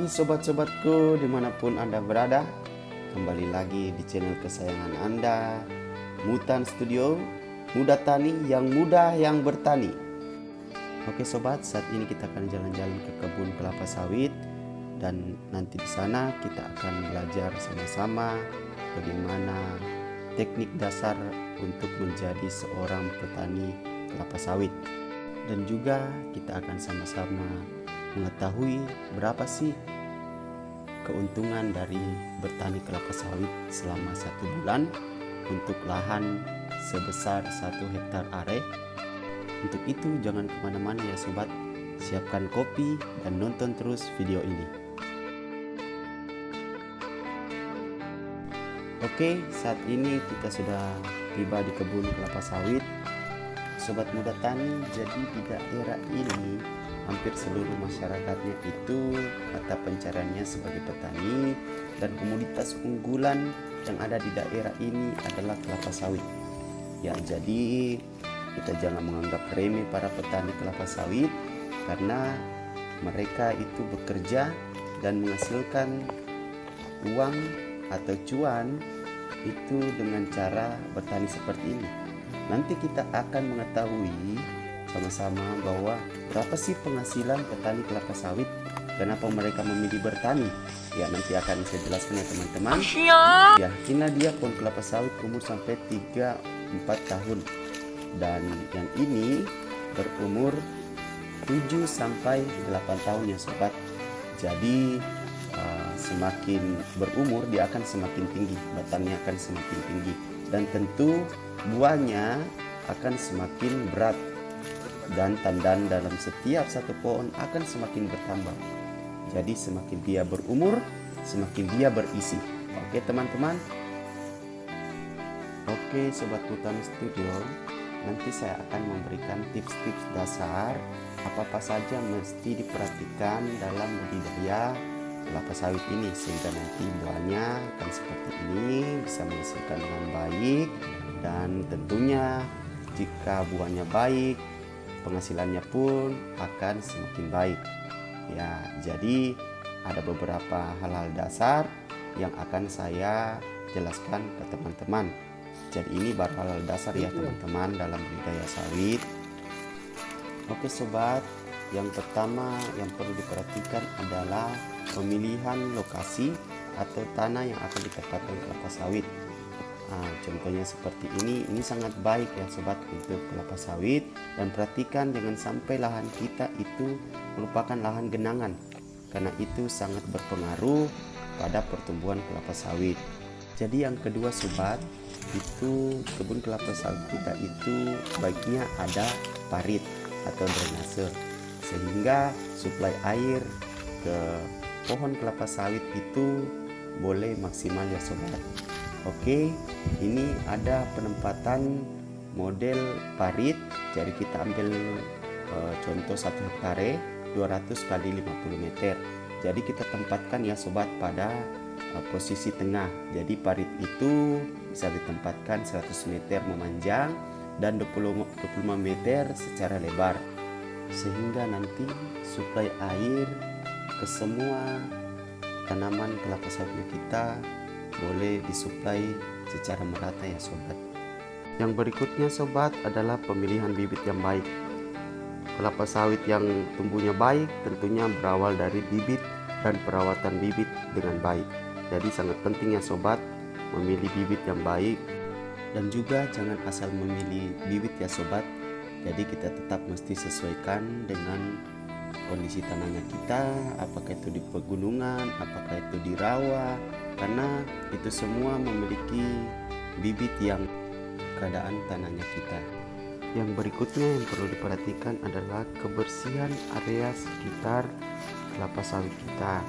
pagi sobat-sobatku dimanapun Anda berada. Kembali lagi di channel kesayangan Anda, Mutan Studio, Muda Tani yang mudah yang bertani. Oke sobat, saat ini kita akan jalan-jalan ke kebun kelapa sawit. Dan nanti di sana kita akan belajar sama-sama bagaimana teknik dasar untuk menjadi seorang petani kelapa sawit. Dan juga kita akan sama-sama mengetahui berapa sih keuntungan dari bertani kelapa sawit selama 1 bulan untuk lahan sebesar 1 hektar are. Untuk itu jangan kemana-mana ya sobat, siapkan kopi dan nonton terus video ini. Oke, saat ini kita sudah tiba di kebun kelapa sawit. Sobat muda tani, jadi di daerah ini hampir seluruh masyarakatnya itu mata pencariannya sebagai petani, dan komoditas unggulan yang ada di daerah ini adalah kelapa sawit. Ya, jadi kita jangan menganggap remeh para petani kelapa sawit, karena mereka itu bekerja dan menghasilkan uang atau cuan itu dengan cara bertani seperti ini. Nanti kita akan mengetahui sama-sama bahwa berapa sih penghasilan petani kelapa sawit, kenapa mereka memilih bertani. Ya, nanti akan saya jelaskan ya teman-teman. Ya, ini dia pohon kelapa sawit umur sampai 3-4 tahun. Dan yang ini berumur 7-8 tahun ya sobat. Jadi semakin berumur dia akan semakin tinggi, batangnya akan semakin tinggi, dan tentu buahnya akan semakin berat, dan tandan dalam setiap satu pohon akan semakin bertambah. Jadi semakin dia berumur, semakin dia berisi. Oke teman-teman. Oke sobat Mutan Studio, nanti saya akan memberikan tips-tips dasar apa saja mesti diperhatikan dalam budidaya kelapa sawit ini, sehingga nanti buahnya akan seperti ini, bisa menghasilkan dengan baik. Dan tentunya jika buahnya baik, penghasilannya pun akan semakin baik. Ya, jadi ada beberapa hal-hal dasar yang akan saya jelaskan ke teman-teman. Jadi ini baru hal-hal dasar ya teman-teman dalam budidaya sawit. Oke sobat, yang pertama yang perlu diperhatikan adalah pemilihan lokasi atau tanah yang akan ditempatkan kelapa sawit. Nah, contohnya seperti ini sangat baik ya sobat untuk kelapa sawit. Dan perhatikan jangan sampai lahan kita itu merupakan lahan genangan, karena itu sangat berpengaruh pada pertumbuhan kelapa sawit. Jadi yang kedua sobat, itu kebun kelapa sawit kita itu baiknya ada parit atau drainase, sehingga suplai air ke pohon kelapa sawit itu boleh maksimal ya sobat. Oke, ini ada penempatan model parit. Jadi kita ambil contoh 1 hektare 200 kali 50 meter. Jadi kita tempatkan ya sobat pada posisi tengah. Jadi parit itu bisa ditempatkan 100 meter memanjang dan 25 meter secara lebar, sehingga nanti suplai air ke semua tanaman kelapa sawitnya kita boleh disuplai secara merata ya sobat. Yang berikutnya sobat adalah pemilihan bibit yang baik. Kelapa sawit yang tumbuhnya baik tentunya berawal dari bibit dan perawatan bibit dengan baik. Jadi sangat penting ya sobat memilih bibit yang baik, dan juga jangan asal memilih bibit ya sobat. Jadi kita tetap mesti sesuaikan dengan kondisi tanahnya kita, apakah itu di pegunungan, apakah itu di rawa, karena itu semua memiliki bibit yang keadaan tanahnya kita. Yang berikutnya yang perlu diperhatikan adalah kebersihan area sekitar kelapa sawit kita.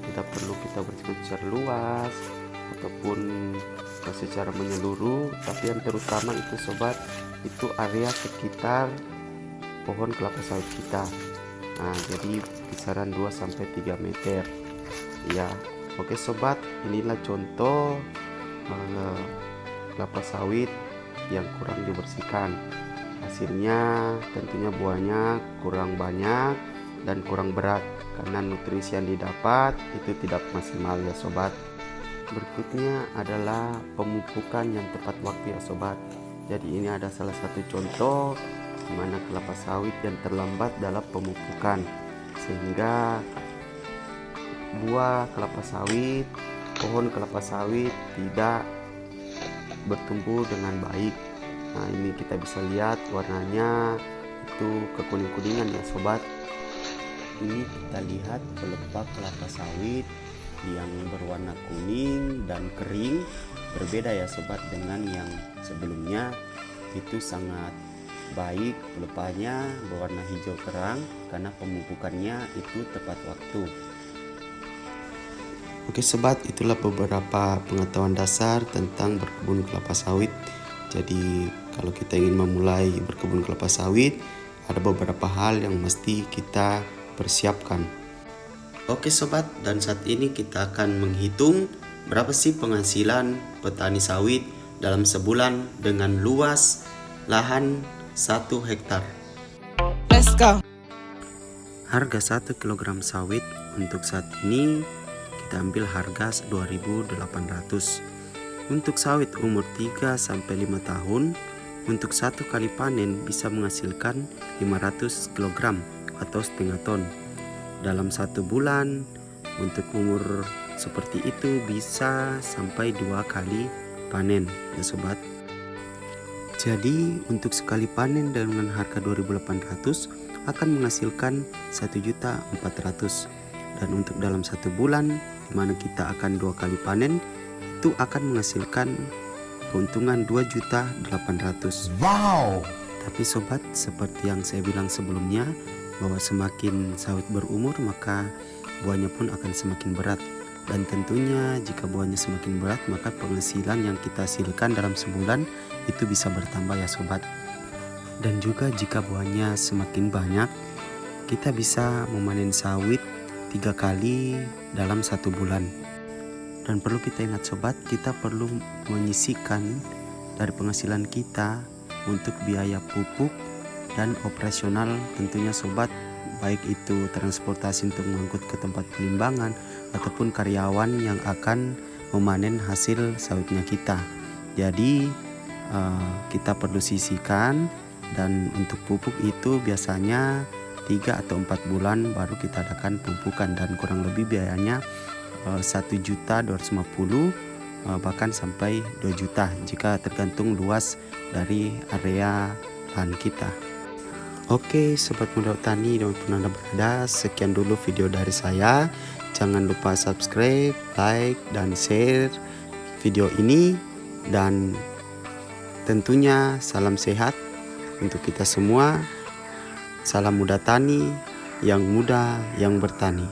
Tidak perlu kita bersihkan secara luas ataupun secara menyeluruh, tapi yang terutama itu sobat, itu area sekitar pohon kelapa sawit kita. Nah, jadi kisaran 2-3 meter. Ya, oke sobat, inilah contoh kelapa sawit yang kurang dibersihkan. Hasilnya tentunya buahnya kurang banyak dan kurang berat, karena nutrisi yang didapat itu tidak maksimal ya sobat. Berikutnya adalah pemupukan yang tepat waktu ya sobat. Jadi ini ada salah satu contoh di mana kelapa sawit yang terlambat dalam pemupukan, sehingga buah kelapa sawit, pohon kelapa sawit tidak bertumbuh dengan baik. Nah, ini kita bisa lihat warnanya itu kekuning-kuningan ya sobat. Ini kita lihat pelepah kelapa sawit yang berwarna kuning dan kering, berbeda ya sobat dengan yang sebelumnya. Itu sangat baik, pelepahnya berwarna hijau terang karena pemupukannya itu tepat waktu. Oke sobat, itulah beberapa pengetahuan dasar tentang berkebun kelapa sawit. Jadi kalau kita ingin memulai berkebun kelapa sawit, ada beberapa hal yang mesti kita persiapkan. Oke sobat, dan saat ini kita akan menghitung berapa sih penghasilan petani sawit dalam sebulan dengan luas lahan 1 hektar. Let's go. Harga 1 kg sawit untuk saat ini kita ambil harga 2.800. Untuk sawit umur 3-5 tahun, untuk 1 kali panen bisa menghasilkan 500 kg atau setengah ton. Dalam 1 bulan, untuk umur seperti itu bisa sampai 2 kali panen ya sobat. Jadi untuk sekali panen dengan harga 2.800 akan menghasilkan 1.400.000. Dan untuk dalam 1 bulan di mana kita akan 2 kali panen, itu akan menghasilkan keuntungan 2.800.000. Wow. Tapi sobat, seperti yang saya bilang sebelumnya, bahwa semakin sawit berumur maka buahnya pun akan semakin berat. Dan tentunya jika buahnya semakin berat, maka penghasilan yang kita hasilkan dalam sebulan itu bisa bertambah ya sobat. Dan juga jika buahnya semakin banyak, kita bisa memanen sawit 3 kali dalam 1 bulan. Dan perlu kita ingat sobat, kita perlu menyisihkan dari penghasilan kita untuk biaya pupuk dan operasional tentunya sobat, baik itu transportasi untuk mengangkut ke tempat penimbangan ataupun karyawan yang akan memanen hasil sawitnya kita. Jadi kita perlu sisihkan, dan untuk pupuk itu biasanya 3 atau 4 bulan baru kita adakan pupukan, dan kurang lebih biayanya 1.250.000 bahkan sampai 2 juta jika tergantung luas dari area lahan kita. Oke sobat muda tani dan penanda berada, sekian dulu video dari saya. Jangan lupa subscribe, like, dan share video ini, dan tentunya salam sehat untuk kita semua. Salam muda tani, yang muda yang bertani.